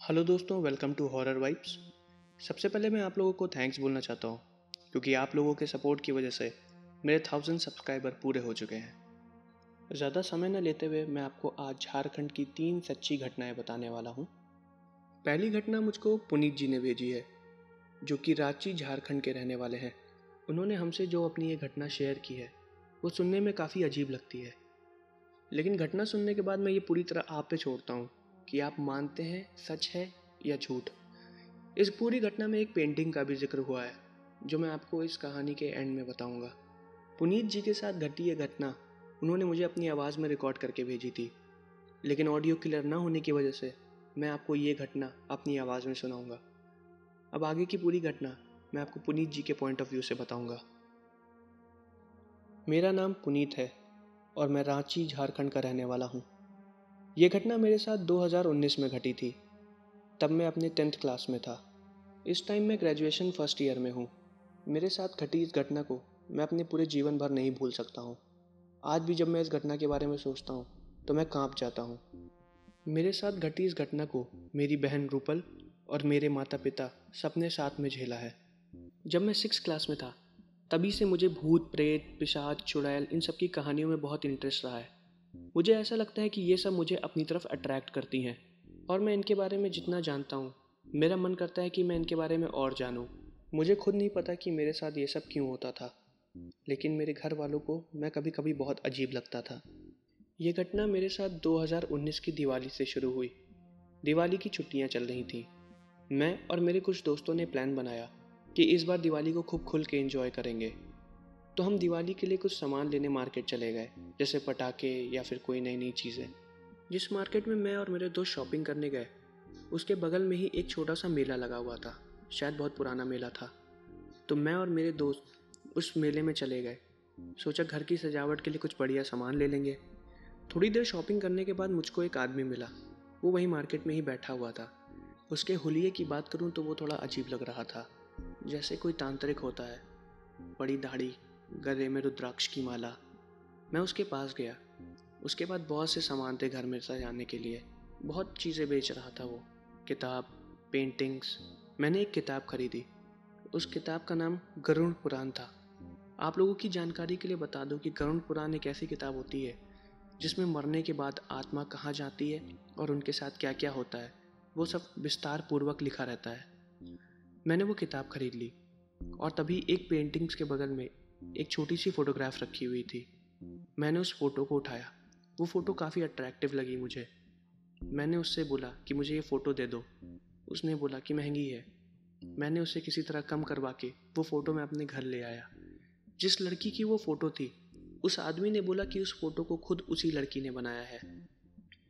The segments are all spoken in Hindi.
हेलो दोस्तों, वेलकम टू हॉरर वाइब्स। सबसे पहले मैं आप लोगों को थैंक्स बोलना चाहता हूँ क्योंकि आप लोगों के सपोर्ट की वजह से मेरे 1000 सब्सक्राइबर पूरे हो चुके हैं। ज़्यादा समय न लेते हुए मैं आपको आज झारखंड की 3 सच्ची घटनाएं बताने वाला हूँ। पहली घटना मुझको पुनीत जी ने भेजी है, जो कि रांची झारखंड के रहने वाले हैं। उन्होंने हमसे जो अपनी ये घटना शेयर की है वो सुनने में काफ़ी अजीब लगती है, लेकिन घटना सुनने के बाद मैं ये पूरी तरह आप पे छोड़ता हूँ कि आप मानते हैं सच है या झूठ। इस पूरी घटना में एक पेंटिंग का भी जिक्र हुआ है, जो मैं आपको इस कहानी के एंड में बताऊंगा। पुनीत जी के साथ घटी ये घटना उन्होंने मुझे अपनी आवाज़ में रिकॉर्ड करके भेजी थी, लेकिन ऑडियो क्लियर ना होने की वजह से मैं आपको ये घटना अपनी आवाज़ में सुनाऊंगा। अब आगे की पूरी घटना मैं आपको पुनीत जी के पॉइंट ऑफ व्यू से बताऊंगा। मेरा नाम पुनीत है और मैं रांची झारखंड का रहने वाला हूँ। ये घटना मेरे साथ 2019 में घटी थी। तब मैं अपने 10th क्लास में था। इस टाइम मैं ग्रेजुएशन फर्स्ट ईयर में हूँ। मेरे साथ घटी इस घटना को मैं अपने पूरे जीवन भर नहीं भूल सकता हूँ। आज भी जब मैं इस घटना के बारे में सोचता हूँ तो मैं कांप जाता हूँ। मेरे साथ घटी इस घटना को मेरी बहन रूपल और मेरे माता पिता सबने साथ में झेला है। जब मैं 6th क्लास में था तभी से मुझे भूत प्रेत पिशाच चुड़ैल इन सब की कहानियों में बहुत इंटरेस्ट रहा है। मुझे ऐसा लगता है कि ये सब मुझे अपनी तरफ अट्रैक्ट करती हैं और मैं इनके बारे में जितना जानता हूँ मेरा मन करता है कि मैं इनके बारे में और जानूँ। मुझे खुद नहीं पता कि मेरे साथ ये सब क्यों होता था, लेकिन मेरे घर वालों को मैं कभी कभी बहुत अजीब लगता था। ये घटना मेरे साथ 2019 की दिवाली से शुरू हुई। दिवाली की छुट्टियां चल रही थी। मैं और मेरे कुछ दोस्तों ने प्लान बनाया कि इस बार दिवाली को खूब खुल के एंजॉय करेंगे। तो हम दिवाली के लिए कुछ सामान लेने मार्केट चले गए, जैसे पटाखे या फिर कोई नई नई चीज़ें। जिस मार्केट में मैं और मेरे दोस्त शॉपिंग करने गए उसके बगल में ही एक छोटा सा मेला लगा हुआ था। शायद बहुत पुराना मेला था। तो मैं और मेरे दोस्त उस मेले में चले गए। सोचा घर की सजावट के लिए कुछ बढ़िया सामान ले लेंगे। थोड़ी देर शॉपिंग करने के बाद मुझको एक आदमी मिला। वो वहीं मार्केट में ही बैठा हुआ था। उसके हुलिये की बात करूं तो वो थोड़ा अजीब लग रहा था, जैसे कोई तांत्रिक होता है। बड़ी दाढ़ी, गले में रुद्राक्ष की माला। मैं उसके पास गया। उसके बाद बहुत से सामान थे घर में सजाने के लिए। बहुत चीज़ें बेच रहा था वो, किताब, पेंटिंग्स। मैंने एक किताब खरीदी। उस किताब का नाम गरुड़ पुराण था। आप लोगों की जानकारी के लिए बता दूं कि गरुड़ पुराण एक ऐसी किताब होती है जिसमें मरने के बाद आत्मा कहाँ जाती है और उनके साथ क्या क्या होता है वो सब विस्तार पूर्वक लिखा रहता है। मैंने वो किताब खरीद ली और तभी एक पेंटिंग्स के बगल में एक छोटी सी फोटोग्राफ रखी हुई थी। मैंने उस फोटो को उठाया। वो फ़ोटो काफ़ी अट्रैक्टिव लगी मुझे। मैंने उससे बोला कि मुझे ये फ़ोटो दे दो। उसने बोला कि महंगी है। मैंने उसे किसी तरह कम करवा के वो फ़ोटो मैं अपने घर ले आया। जिस लड़की की वो फ़ोटो थी उस आदमी ने बोला कि उस फ़ोटो को खुद उसी लड़की ने बनाया है।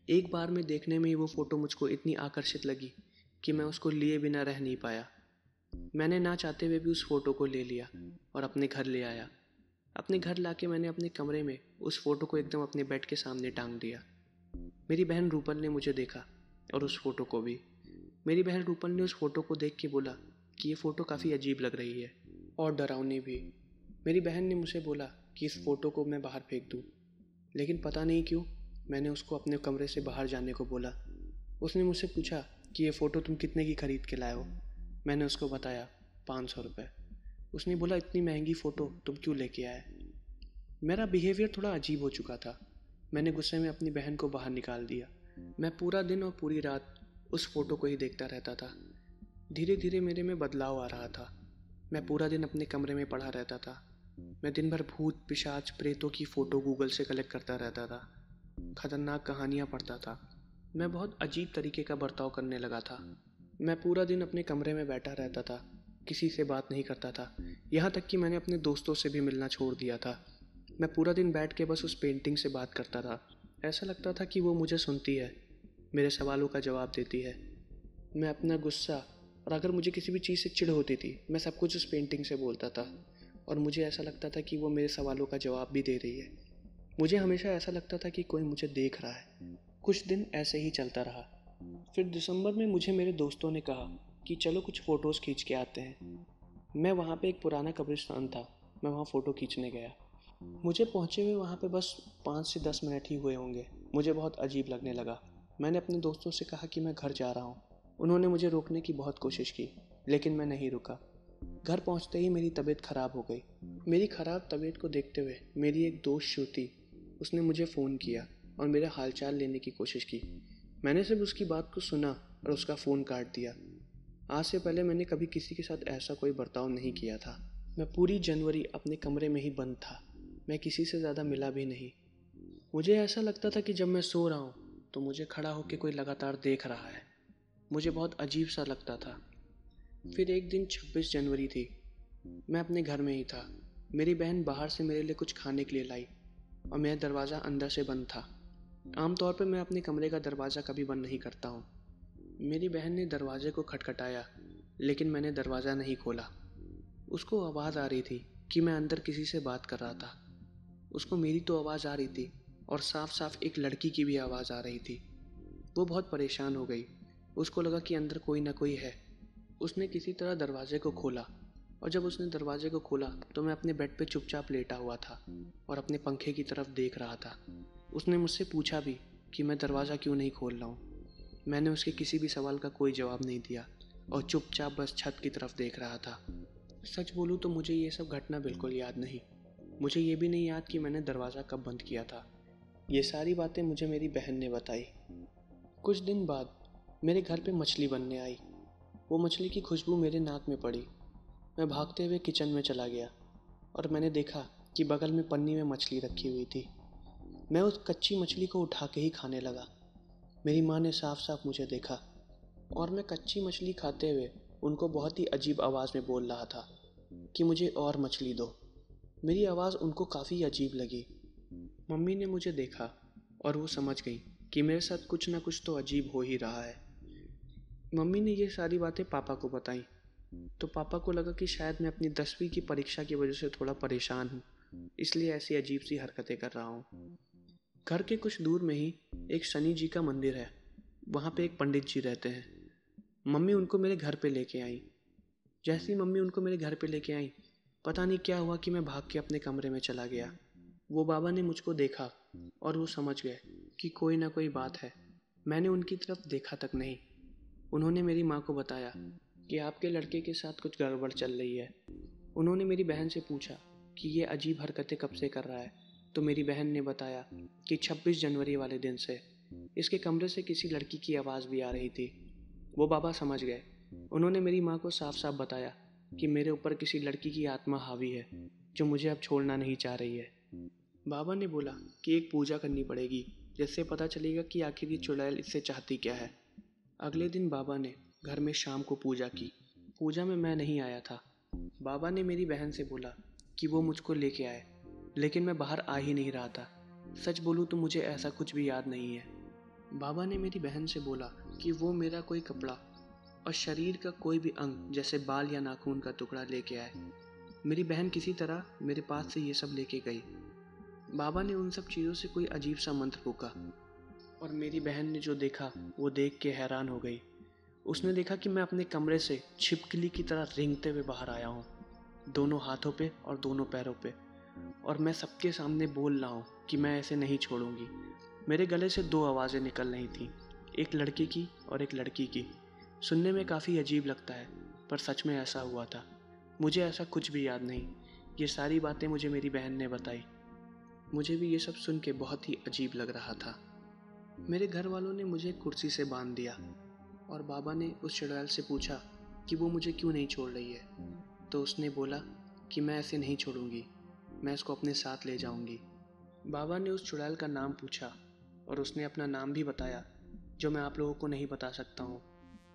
एक बार में देखने में ही वो फ़ोटो मुझको इतनी आकर्षित लगी कि मैं उसको लिए बिना रह नहीं पाया। मैंने ना चाहते हुए भी उस फ़ोटो को ले लिया और अपने घर ले आया। अपने घर लाके मैंने अपने कमरे में उस फ़ोटो को एकदम अपने बेड के सामने टांग दिया। मेरी बहन रूपल ने मुझे देखा और उस फ़ोटो को भी। मेरी बहन रूपल ने उस फ़ोटो को देख के बोला कि ये फ़ोटो काफ़ी अजीब लग रही है और डरावनी भी। मेरी बहन ने मुझे बोला कि इस फ़ोटो को मैं बाहर फेंक दूँ, लेकिन पता नहीं क्यों मैंने उसको अपने कमरे से बाहर जाने को बोला। उसने मुझसे पूछा कि ये फ़ोटो तुम कितने की ख़रीद के लाए हो। मैंने उसको बताया 500 रुपये। उसने बोला इतनी महंगी फ़ोटो तुम क्यों लेके आए। मेरा बिहेवियर थोड़ा अजीब हो चुका था। मैंने गुस्से में अपनी बहन को बाहर निकाल दिया। मैं पूरा दिन और पूरी रात उस फ़ोटो को ही देखता रहता था। धीरे धीरे मेरे में बदलाव आ रहा था। मैं पूरा दिन अपने कमरे में पड़ा रहता था। मैं दिन भर भूत पिशाच प्रेतों की फ़ोटो गूगल से कलेक्ट करता रहता था। खतरनाक कहानियाँ पढ़ता था। मैं बहुत अजीब तरीके का बर्ताव करने लगा था। मैं पूरा दिन अपने कमरे में बैठा रहता था, किसी से बात नहीं करता था। यहाँ तक कि मैंने अपने दोस्तों से भी मिलना छोड़ दिया था। मैं पूरा दिन बैठ के बस उस पेंटिंग से बात करता था। ऐसा लगता था कि वो मुझे सुनती है, मेरे सवालों का जवाब देती है। मैं अपना गुस्सा और अगर मुझे किसी भी चीज़ से चिढ़ होती थी मैं सब कुछ उस पेंटिंग से बोलता था और मुझे ऐसा लगता था कि वो मेरे सवालों का जवाब भी दे रही है। मुझे हमेशा ऐसा लगता था कि कोई मुझे देख रहा है। कुछ दिन ऐसे ही चलता रहा। फिर दिसंबर में मुझे मेरे दोस्तों ने कहा कि चलो कुछ फ़ोटोज़ खींच के आते हैं। मैं वहाँ पे एक पुराना कब्रिस्तान था, मैं वहाँ फ़ोटो खींचने गया। मुझे पहुँचे हुए वहाँ पे बस 5 से 10 मिनट ही हुए होंगे। मुझे बहुत अजीब लगने लगा। मैंने अपने दोस्तों से कहा कि मैं घर जा रहा हूँ। उन्होंने मुझे रोकने की बहुत कोशिश की, लेकिन मैं नहीं रुका। घर पहुंचते ही मेरी तबीयत ख़राब हो गई। मेरी ख़राब तबीयत को देखते हुए मेरी एक दोस्त श्रुति, उसने मुझे फ़ोन किया और मेरा हालचाल लेने की कोशिश की। मैंने सिर्फ उसकी बात को सुना और उसका फ़ोन काट दिया। आज से पहले मैंने कभी किसी के साथ ऐसा कोई बर्ताव नहीं किया था। मैं पूरी जनवरी अपने कमरे में ही बंद था। मैं किसी से ज़्यादा मिला भी नहीं। मुझे ऐसा लगता था कि जब मैं सो रहा हूँ तो मुझे खड़ा होकर कोई लगातार देख रहा है। मुझे बहुत अजीब सा लगता था। फिर एक दिन 26 जनवरी थी। मैं अपने घर में ही था। मेरी बहन बाहर से मेरे लिए कुछ खाने के लिए लाई और मेरा दरवाज़ा अंदर से बंद था। आमतौर पर मैं अपने कमरे का दरवाज़ा कभी बंद नहीं करता हूँ। मेरी बहन ने दरवाजे को खटखटाया, लेकिन मैंने दरवाज़ा नहीं खोला। उसको आवाज़ आ रही थी कि मैं अंदर किसी से बात कर रहा था। उसको मेरी तो आवाज़ आ रही थी और साफ साफ एक लड़की की भी आवाज़ आ रही थी। वो बहुत परेशान हो गई। उसको लगा कि अंदर कोई ना कोई है। उसने किसी तरह दरवाजे को खोला और जब उसने दरवाजे को खोला तो मैं अपने बेड पे चुपचाप लेटा हुआ था और अपने पंखे की तरफ देख रहा था। उसने मुझसे पूछा भी कि मैं दरवाज़ा क्यों नहीं खोल रहा हूँ। मैंने उसके किसी भी सवाल का कोई जवाब नहीं दिया और चुपचाप बस छत की तरफ देख रहा था। सच बोलूँ तो मुझे ये सब घटना बिल्कुल याद नहीं। मुझे ये भी नहीं याद कि मैंने दरवाज़ा कब बंद किया था। ये सारी बातें मुझे मेरी बहन ने बताई। कुछ दिन बाद मेरे घर पे मछली बनने आई। वो मछली की खुशबू मेरे नाक में पड़ी। मैं भागते हुए किचन में चला गया और मैंने देखा कि बगल में पन्नी में मछली रखी हुई थी। मैं उस कच्ची मछली को उठा के ही खाने लगा। मेरी माँ ने साफ साफ मुझे देखा और मैं कच्ची मछली खाते हुए उनको बहुत ही अजीब आवाज़ में बोल रहा था कि मुझे और मछली दो। मेरी आवाज़ उनको काफ़ी अजीब लगी। मम्मी ने मुझे देखा और वो समझ गई कि मेरे साथ कुछ ना कुछ तो अजीब हो ही रहा है। मम्मी ने ये सारी बातें पापा को बताई तो पापा को लगा कि शायद मैं अपनी 10वीं की परीक्षा की वजह से थोड़ा परेशान हूँ, इसलिए ऐसी अजीब सी हरकतें कर रहा हूँ। घर के कुछ दूर में ही एक शनि जी का मंदिर है। वहाँ पे एक पंडित जी रहते हैं। मम्मी उनको मेरे घर पे लेके आई। जैसे ही मम्मी उनको मेरे घर पे लेके आई, पता नहीं क्या हुआ कि मैं भाग के अपने कमरे में चला गया। वो बाबा ने मुझको देखा और वो समझ गए कि कोई ना कोई बात है। मैंने उनकी तरफ देखा तक नहीं। उन्होंने मेरी माँ को बताया कि आपके लड़के के साथ कुछ गड़बड़ चल रही है। उन्होंने मेरी बहन से पूछा कि ये अजीब हरकतें कब से कर रहा है, तो मेरी बहन ने बताया कि 26 जनवरी वाले दिन से इसके कमरे से किसी लड़की की आवाज़ भी आ रही थी। वो बाबा समझ गए। उन्होंने मेरी माँ को साफ साफ बताया कि मेरे ऊपर किसी लड़की की आत्मा हावी है जो मुझे अब छोड़ना नहीं चाह रही है। बाबा ने बोला कि एक पूजा करनी पड़ेगी जिससे पता चलेगा कि आखिर ये चुड़ैल इससे चाहती क्या है। अगले दिन बाबा ने घर में शाम को पूजा की। पूजा में मैं नहीं आया था। बाबा ने मेरी बहन से बोला कि वो मुझको लेके आए, लेकिन मैं बाहर आ ही नहीं रहा था। सच बोलूँ तो मुझे ऐसा कुछ भी याद नहीं है। बाबा ने मेरी बहन से बोला कि वो मेरा कोई कपड़ा और शरीर का कोई भी अंग जैसे बाल या नाखून का टुकड़ा लेके आए। मेरी बहन किसी तरह मेरे पास से ये सब लेके गई। बाबा ने उन सब चीज़ों से कोई अजीब सा मंत्र फूका और मेरी बहन ने जो देखा वो देख के हैरान हो गई। उसने देखा कि मैं अपने कमरे से छिपकली की तरह रेंगते हुए बाहर आया हूँ, दोनों हाथों पे और दोनों पैरों पे, और मैं सबके सामने बोल रहा हूँ कि मैं ऐसे नहीं छोड़ूंगी। मेरे गले से दो आवाज़ें निकल रही थीं, एक लड़के की और एक लड़की की। सुनने में काफ़ी अजीब लगता है, पर सच में ऐसा हुआ था। मुझे ऐसा कुछ भी याद नहीं। ये सारी बातें मुझे मेरी बहन ने बताई। मुझे भी ये सब सुन के बहुत ही अजीब लग रहा था। मेरे घर वालों ने मुझे कुर्सी से बांध दिया और बाबा ने उस चुड़ैल से पूछा कि वो मुझे क्यों नहीं छोड़ रही है। तो उसने बोला कि मैं ऐसे नहीं छोड़ूंगी, मैं इसको अपने साथ ले जाऊंगी। बाबा ने उस चुड़ैल का नाम पूछा और उसने अपना नाम भी बताया, जो मैं आप लोगों को नहीं बता सकता हूँ,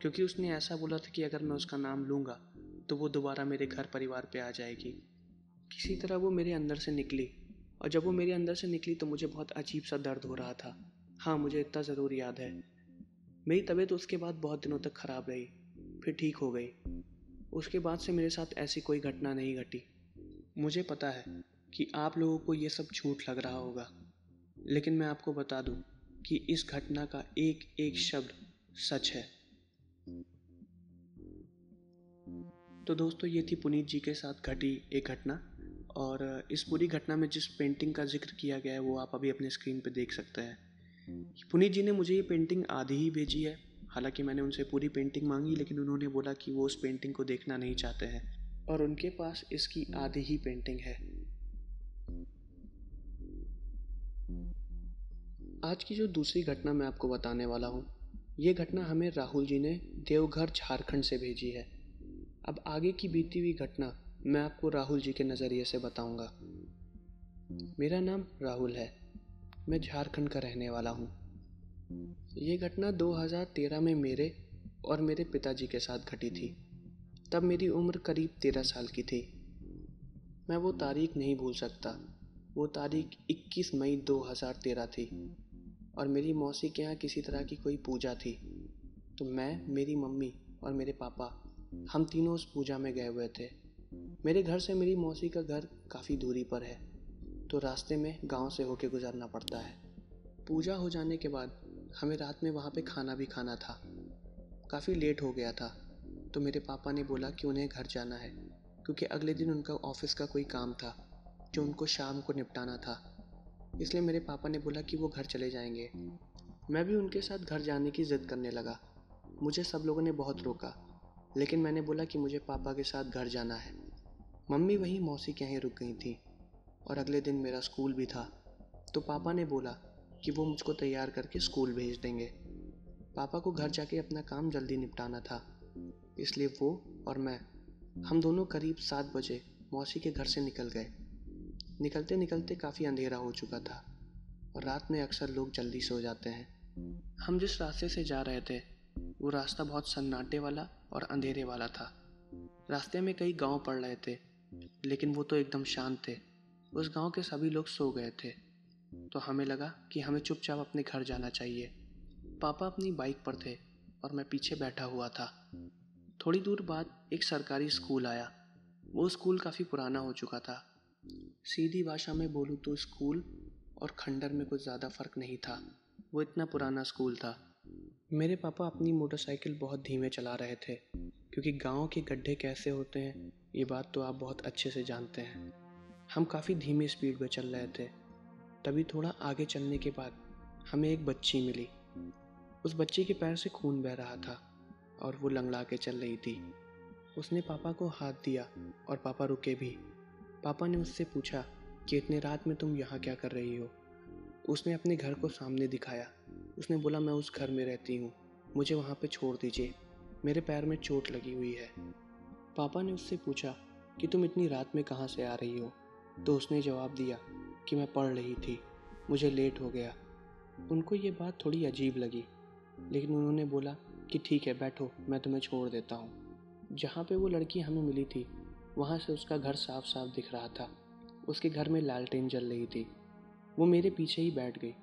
क्योंकि उसने ऐसा बोला था कि अगर मैं उसका नाम लूँगा तो वो दोबारा मेरे घर परिवार पे आ जाएगी। किसी तरह वो मेरे अंदर से निकली, और जब वो मेरे अंदर से निकली तो मुझे बहुत अजीब सा दर्द हो रहा था। हाँ, मुझे इतना ज़रूर याद है। मेरी तबीयत उसके बाद बहुत दिनों तक ख़राब रही, फिर ठीक हो गई। उसके बाद से मेरे साथ ऐसी कोई घटना नहीं घटी। मुझे पता है कि आप लोगों को ये सब झूठ लग रहा होगा, लेकिन मैं आपको बता दूं कि इस घटना का एक एक शब्द सच है। तो दोस्तों, ये थी पुनीत जी के साथ घटी एक घटना, और इस पूरी घटना में जिस पेंटिंग का जिक्र किया गया है वो आप अभी अपने स्क्रीन पे देख सकते हैं। पुनीत जी ने मुझे ये पेंटिंग आधी ही भेजी है, हालांकि मैंने उनसे पूरी पेंटिंग मांगी, लेकिन उन्होंने बोला कि वो उस पेंटिंग को देखना नहीं चाहते हैं और उनके पास इसकी आधी ही पेंटिंग है। आज की जो दूसरी घटना मैं आपको बताने वाला हूँ, ये घटना हमें राहुल जी ने देवघर झारखंड से भेजी है। अब आगे की बीती हुई घटना मैं आपको राहुल जी के नज़रिए से बताऊंगा। मेरा नाम राहुल है, मैं झारखंड का रहने वाला हूँ। ये घटना 2013 में मेरे और मेरे पिताजी के साथ घटी थी। तब मेरी उम्र करीब 13 साल की थी। मैं वो तारीख नहीं भूल सकता। वो तारीख 21 मई 2013 थी और मेरी मौसी के यहाँ किसी तरह की कोई पूजा थी। तो मैं, मेरी मम्मी और मेरे पापा, हम तीनों उस पूजा में गए हुए थे। मेरे घर से मेरी मौसी का घर काफ़ी दूरी पर है, तो रास्ते में गांव से होके गुजरना पड़ता है। पूजा हो जाने के बाद हमें रात में वहाँ पे खाना भी खाना था। काफ़ी लेट हो गया था, तो मेरे पापा ने बोला कि उन्हें घर जाना है, क्योंकि अगले दिन उनका ऑफिस का कोई काम था जो उनको शाम को निपटाना था। इसलिए मेरे पापा ने बोला कि वो घर चले जाएंगे। मैं भी उनके साथ घर जाने की ज़िद करने लगा। मुझे सब लोगों ने बहुत रोका, लेकिन मैंने बोला कि मुझे पापा के साथ घर जाना है। मम्मी वहीं मौसी के यहाँ रुक गई थी और अगले दिन मेरा स्कूल भी था, तो पापा ने बोला कि वो मुझको तैयार करके स्कूल भेज देंगे। पापा को घर जाके अपना काम जल्दी निपटाना था, इसलिए वो और मैं, हम दोनों करीब 7 बजे मौसी के घर से निकल गए। निकलते निकलते काफ़ी अंधेरा हो चुका था और रात में अक्सर लोग जल्दी सो जाते हैं। हम जिस रास्ते से जा रहे थे वो रास्ता बहुत सन्नाटे वाला और अंधेरे वाला था। रास्ते में कई गांव पड़ रहे थे, लेकिन वो तो एकदम शांत थे। उस गांव के सभी लोग सो गए थे, तो हमें लगा कि हमें चुपचाप अपने घर जाना चाहिए। पापा अपनी बाइक पर थे और मैं पीछे बैठा हुआ था। थोड़ी दूर बाद एक सरकारी स्कूल आया। वो स्कूल काफ़ी पुराना हो चुका था। सीधी भाषा में बोलूँ तो स्कूल और खंडर में कुछ ज़्यादा फ़र्क नहीं था। वो इतना पुराना स्कूल था। मेरे पापा अपनी मोटरसाइकिल बहुत धीमे चला रहे थे, क्योंकि गांव के गड्ढे कैसे होते हैं ये बात तो आप बहुत अच्छे से जानते हैं। हम काफ़ी धीमी स्पीड में चल रहे थे। तभी थोड़ा आगे चलने के बाद हमें एक बच्ची मिली। उस बच्ची के पैर से खून बह रहा था और वो लंगड़ा के चल रही थी। उसने पापा को हाथ दिया और पापा रुके भी। पापा ने उससे पूछा कि इतने रात में तुम यहाँ क्या कर रही हो। उसने अपने घर को सामने दिखाया। उसने बोला, मैं उस घर में रहती हूँ, मुझे वहाँ पे छोड़ दीजिए, मेरे पैर में चोट लगी हुई है। पापा ने उससे पूछा कि तुम इतनी रात में कहाँ से आ रही हो। तो उसने जवाब दिया कि मैं पढ़ रही थी, मुझे लेट हो गया। उनको ये बात थोड़ी अजीब लगी, लेकिन उन्होंने बोला कि ठीक है बैठो, मैं तुम्हें छोड़ देता हूँ। जहाँ पे वो लड़की हमें मिली थी वहाँ से उसका घर साफ साफ दिख रहा था। उसके घर में लालटेन जल रही थी। वो मेरे पीछे ही बैठ गई।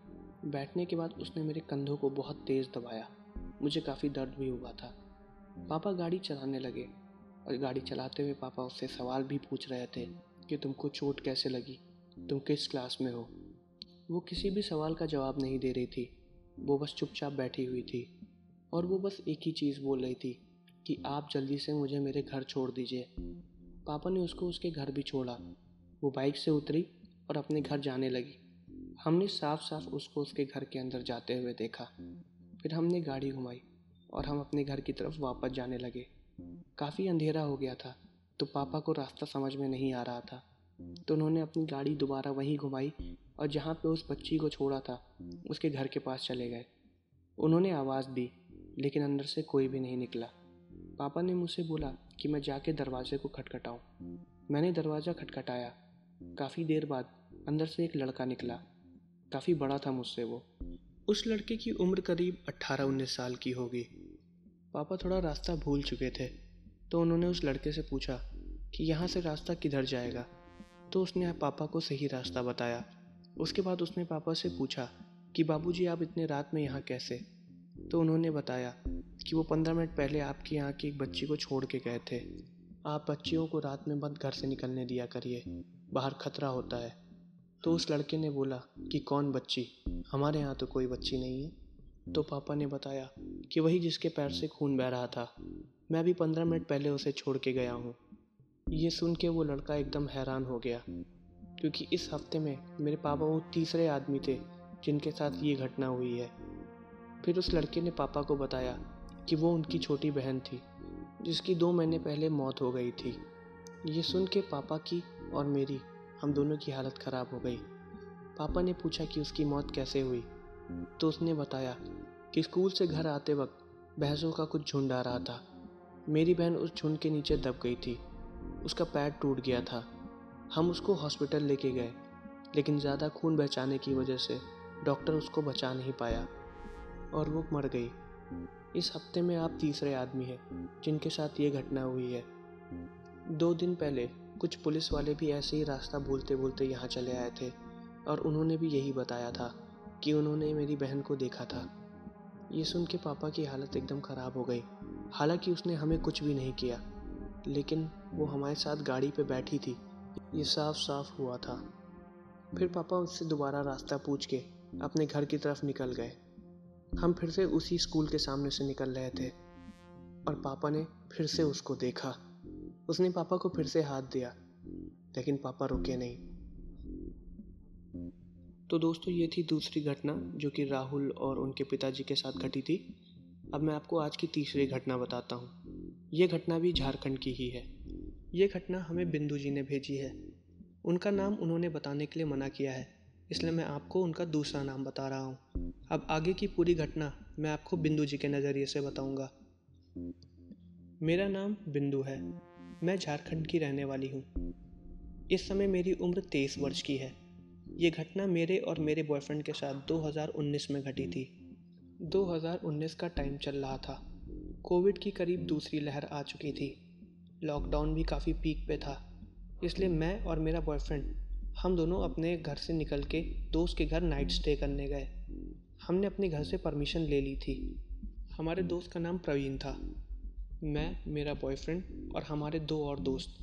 बैठने के बाद उसने मेरे कंधों को बहुत तेज़ दबाया। मुझे काफ़ी दर्द भी हुआ था। पापा गाड़ी चलाने लगे और गाड़ी चलाते हुए पापा उससे सवाल भी पूछ रहे थे कि तुमको चोट कैसे लगी, तुम किस क्लास में हो। वो किसी भी सवाल का जवाब नहीं दे रही थी। वो बस चुपचाप बैठी हुई थी और वो बस एक ही चीज़ बोल रही थी कि आप जल्दी से मुझे मेरे घर छोड़ दीजिए। पापा ने उसको उसके घर भी छोड़ा। वो बाइक से उतरी और अपने घर जाने लगी। हमने साफ साफ उसको उसके घर के अंदर जाते हुए देखा। फिर हमने गाड़ी घुमाई और हम अपने घर की तरफ वापस जाने लगे। काफ़ी अंधेरा हो गया था, तो पापा को रास्ता समझ में नहीं आ रहा था, तो उन्होंने अपनी गाड़ी दोबारा वहीं घुमाई और जहाँ पे उस बच्ची को छोड़ा था उसके घर के पास चले गए। उन्होंने आवाज़ दी, लेकिन अंदर से कोई भी नहीं निकला। पापा ने मुझसे बोला कि मैं जाके दरवाजे को खटखटाऊं। मैंने दरवाज़ा खटखटाया। काफ़ी देर बाद अंदर से एक लड़का निकला। काफ़ी बड़ा था मुझसे वो। उस लड़के की उम्र करीब 18-19 साल की होगी। पापा थोड़ा रास्ता भूल चुके थे, तो उन्होंने उस लड़के से पूछा कि यहाँ से रास्ता किधर जाएगा। तो उसने पापा को सही रास्ता बताया। उसके बाद उसने पापा से पूछा कि बाबूजी आप इतने रात में यहाँ कैसे। तो उन्होंने बताया कि वो 15 मिनट पहले आपके यहाँ की एक बच्ची को छोड़ के गए थे। आप बच्चियों को रात में मत घर से निकलने दिया करिए, बाहर खतरा होता है। तो उस लड़के ने बोला कि कौन बच्ची, हमारे यहाँ तो कोई बच्ची नहीं है। तो पापा ने बताया कि वही जिसके पैर से खून बह रहा था, मैं भी 15 मिनट पहले उसे छोड़ के गया हूँ। ये सुन के वो लड़का एकदम हैरान हो गया, क्योंकि इस हफ्ते में मेरे पापा वो तीसरे आदमी थे जिनके साथ ये घटना हुई है। फिर उस लड़के ने पापा को बताया कि वो उनकी छोटी बहन थी जिसकी 2 महीने पहले मौत हो गई थी। ये सुन के पापा की और मेरी, हम दोनों की हालत ख़राब हो गई। पापा ने पूछा कि उसकी मौत कैसे हुई, तो उसने बताया कि स्कूल से घर आते वक्त भैंसों का कुछ झुंड आ रहा था। मेरी बहन उस झुंड के नीचे दब गई थी, उसका पैर टूट गया था। हम उसको हॉस्पिटल लेके गए, लेकिन ज़्यादा खून बहचाने की वजह से डॉक्टर उसको बचा नहीं पाया और वो मर गई। इस हफ्ते में आप तीसरे आदमी हैं जिनके साथ ये घटना हुई है। 2 दिन पहले कुछ पुलिस वाले भी ऐसे ही रास्ता भूलते भूलते यहाँ चले आए थे और उन्होंने भी यही बताया था कि उन्होंने मेरी बहन को देखा था। ये सुन के पापा की हालत एकदम ख़राब हो गई। हालांकि उसने हमें कुछ भी नहीं किया, लेकिन वो हमारे साथ गाड़ी पे बैठी थी, ये साफ साफ हुआ था। फिर पापा उससे दोबारा रास्ता पूछ के अपने घर की तरफ निकल गए। हम फिर से उसी स्कूल के सामने से निकल रहे थे और पापा ने फिर से उसको देखा। उसने पापा को फिर से हाथ दिया, लेकिन पापा रुके नहीं। तो दोस्तों, ये थी दूसरी घटना जो कि राहुल और उनके पिताजी के साथ घटी थी। अब मैं आपको आज की तीसरी घटना बताता हूँ। ये घटना भी झारखंड की ही है। ये घटना हमें बिंदु जी ने भेजी है। उनका नाम उन्होंने बताने के लिए मना किया है, इसलिए मैं आपको उनका दूसरा नाम बता रहा हूँ। अब आगे की पूरी घटना मैं आपको बिंदु जी के नज़रिए से बताऊँगा। मेरा नाम बिंदु है। मैं झारखंड की रहने वाली हूँ। इस समय मेरी उम्र 23 वर्ष की है। ये घटना मेरे और मेरे बॉयफ्रेंड के साथ 2019 में घटी थी। 2019 का टाइम चल रहा था। कोविड की करीब दूसरी लहर आ चुकी थी। लॉकडाउन भी काफ़ी पीक पे था। इसलिए मैं और मेरा बॉयफ्रेंड हम दोनों अपने घर से निकल के दोस्त के घर नाइट स्टे करने गए। हमने अपने घर से परमिशन ले ली थी। हमारे दोस्त का नाम प्रवीण था। मैं, मेरा बॉयफ्रेंड और हमारे 2 और दोस्त,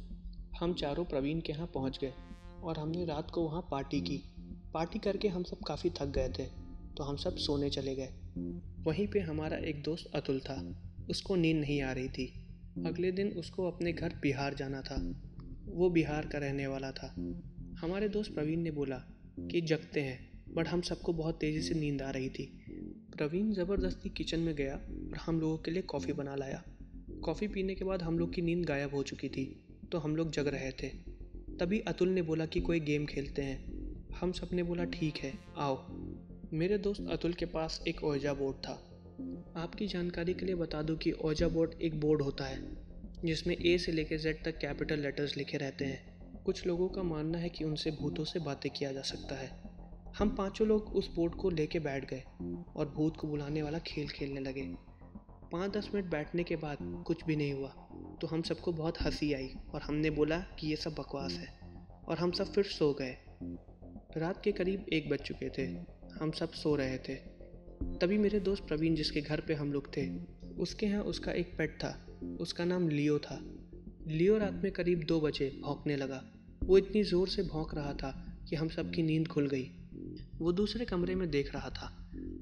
हम चारों प्रवीण के यहाँ पहुँच गए और हमने रात को वहाँ पार्टी की। पार्टी करके हम सब काफ़ी थक गए थे, तो हम सब सोने चले गए। वहीं पे हमारा एक दोस्त अतुल था। उसको नींद नहीं आ रही थी। अगले दिन उसको अपने घर बिहार जाना था। वो बिहार का रहने वाला था। हमारे दोस्त प्रवीण ने बोला कि जगते हैं, बट हम सबको बहुत तेज़ी से नींद आ रही थी। प्रवीण ज़बरदस्ती किचन में गया और हम लोगों के लिए कॉफ़ी बना लाया। कॉफ़ी पीने के बाद हम लोग की नींद गायब हो चुकी थी, तो हम लोग जग रहे थे। तभी अतुल ने बोला कि कोई गेम खेलते हैं। हम सब ने बोला ठीक है, आओ। मेरे दोस्त अतुल के पास एक ओजा बोर्ड था। आपकी जानकारी के लिए बता दूं कि ओजा बोर्ड एक बोर्ड होता है जिसमें ए से लेकर जेड तक कैपिटल लेटर्स लिखे रहते हैं। कुछ लोगों का मानना है कि उनसे भूतों से बातें किया जा सकता है। हम पांचों लोग उस बोर्ड को लेके बैठ गए और भूत को बुलाने वाला खेल खेलने लगे। 5-10 मिनट बैठने के बाद कुछ भी नहीं हुआ, तो हम सबको बहुत हंसी आई और हमने बोला कि ये सब बकवास है, और हम सब फिर सो गए। रात के करीब 1 बज चुके थे। हम सब सो रहे थे। तभी मेरे दोस्त प्रवीण, जिसके घर पे हम लोग थे, उसके यहाँ उसका एक पेट था। उसका नाम लियो था। लियो रात में करीब 2 बजे भौंकने लगा। वो इतनी ज़ोर से भौंक रहा था कि हम सबकी नींद खुल गई। वो दूसरे कमरे में देख रहा था।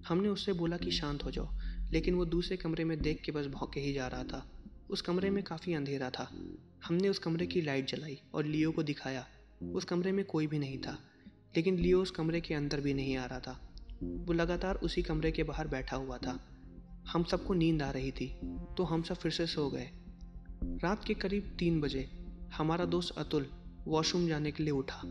हमने उससे बोला कि शांत हो जाओ, लेकिन वो दूसरे कमरे में देख के बस भौंके ही जा रहा था। उस कमरे में काफ़ी अंधेरा था। हमने उस कमरे की लाइट जलाई और लियो को दिखाया। उस कमरे में कोई भी नहीं था, लेकिन लियो उस कमरे के अंदर भी नहीं आ रहा था। वो लगातार उसी कमरे के बाहर बैठा हुआ था। हम सबको नींद आ रही थी, तो हम सब फिर से सो गए। रात के करीब 3 बजे हमारा दोस्त अतुल वॉशरूम जाने के लिए उठा।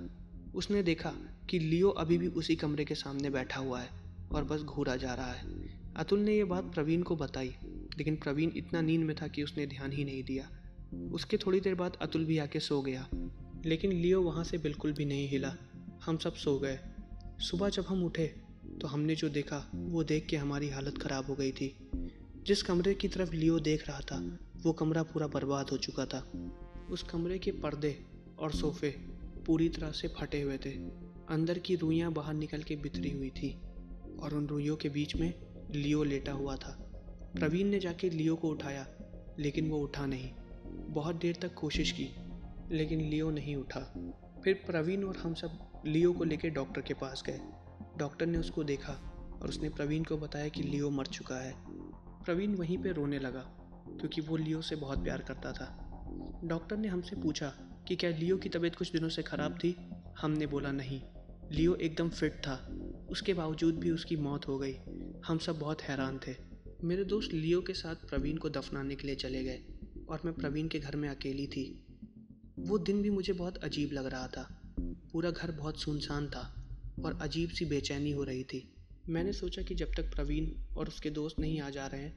उसने देखा कि लियो अभी भी उसी कमरे के सामने बैठा हुआ है और बस घूरा जा रहा है। अतुल ने ये बात प्रवीण को बताई, लेकिन प्रवीण इतना नींद में था कि उसने ध्यान ही नहीं दिया। उसके थोड़ी देर बाद अतुल भी आके सो गया, लेकिन लियो वहाँ से बिल्कुल भी नहीं हिला। हम सब सो गए। सुबह जब हम उठे तो हमने जो देखा वो देख के हमारी हालत ख़राब हो गई थी। जिस कमरे की तरफ लियो देख रहा था, वो कमरा पूरा बर्बाद हो चुका था। उस कमरे के पर्दे और सोफे पूरी तरह से फटे हुए थे। अंदर की रुइयाँ बाहर निकल के बिखरी हुई थी और उन रुइयों के बीच में लियो लेटा हुआ था। प्रवीण ने जाके लियो को उठाया, लेकिन वो उठा नहीं। बहुत देर तक कोशिश की, लेकिन लियो नहीं उठा। फिर प्रवीण और हम सब लियो को लेकर डॉक्टर के पास गए। डॉक्टर ने उसको देखा और उसने प्रवीण को बताया कि लियो मर चुका है। प्रवीण वहीं पे रोने लगा, क्योंकि वो लियो से बहुत प्यार करता था। डॉक्टर ने हमसे पूछा कि क्या लियो की तबीयत कुछ दिनों से ख़राब थी। हमने बोला नहीं, लियो एकदम फिट था। उसके बावजूद भी उसकी मौत हो गई। हम सब बहुत हैरान थे। मेरे दोस्त लियो के साथ प्रवीण को दफनाने के लिए चले गए और मैं प्रवीण के घर में अकेली थी। वो दिन भी मुझे बहुत अजीब लग रहा था। पूरा घर बहुत सुनसान था और अजीब सी बेचैनी हो रही थी। मैंने सोचा कि जब तक प्रवीण और उसके दोस्त नहीं आ जा रहे हैं,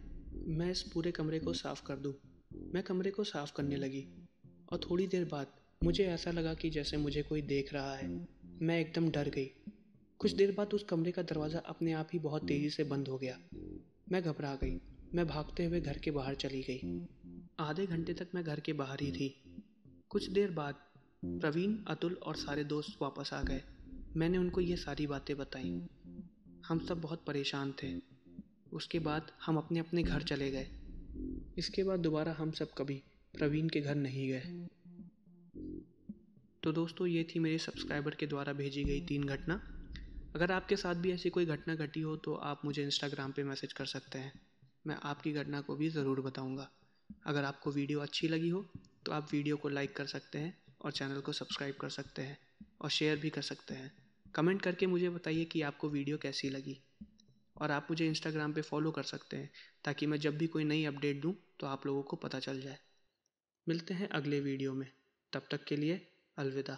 मैं इस पूरे कमरे को साफ़ कर दूं। मैं कमरे को साफ़ करने लगी और थोड़ी देर बाद मुझे ऐसा लगा कि जैसे मुझे कोई देख रहा है। मैं एकदम डर गई। कुछ देर बाद उस कमरे का दरवाज़ा अपने आप ही बहुत तेज़ी से बंद हो गया। मैं घबरा गई। मैं भागते हुए घर के बाहर चली गई। आधे घंटे तक मैं घर के बाहर ही थी। कुछ देर बाद प्रवीण, अतुल और सारे दोस्त वापस आ गए। मैंने उनको ये सारी बातें बताई। हम सब बहुत परेशान थे। उसके बाद हम अपने अपने घर चले गए। इसके बाद दोबारा हम सब कभी प्रवीण के घर नहीं गए। तो दोस्तों, ये थी मेरे सब्सक्राइबर के द्वारा भेजी गई 3 घटना। अगर आपके साथ भी ऐसी कोई घटना घटी हो तो आप मुझे इंस्टाग्राम पे मैसेज कर सकते हैं। मैं आपकी घटना को भी ज़रूर बताऊंगा। अगर आपको वीडियो अच्छी लगी हो तो आप वीडियो को लाइक कर सकते हैं और चैनल को सब्सक्राइब कर सकते हैं और शेयर भी कर सकते हैं। कमेंट करके मुझे बताइए कि आपको वीडियो कैसी लगी। और आप मुझे इंस्टाग्राम पे फॉलो कर सकते हैं ताकि मैं जब भी कोई नई अपडेट दूँ तो आप लोगों को पता चल जाए। मिलते हैं अगले वीडियो में। तब तक के लिए अलविदा।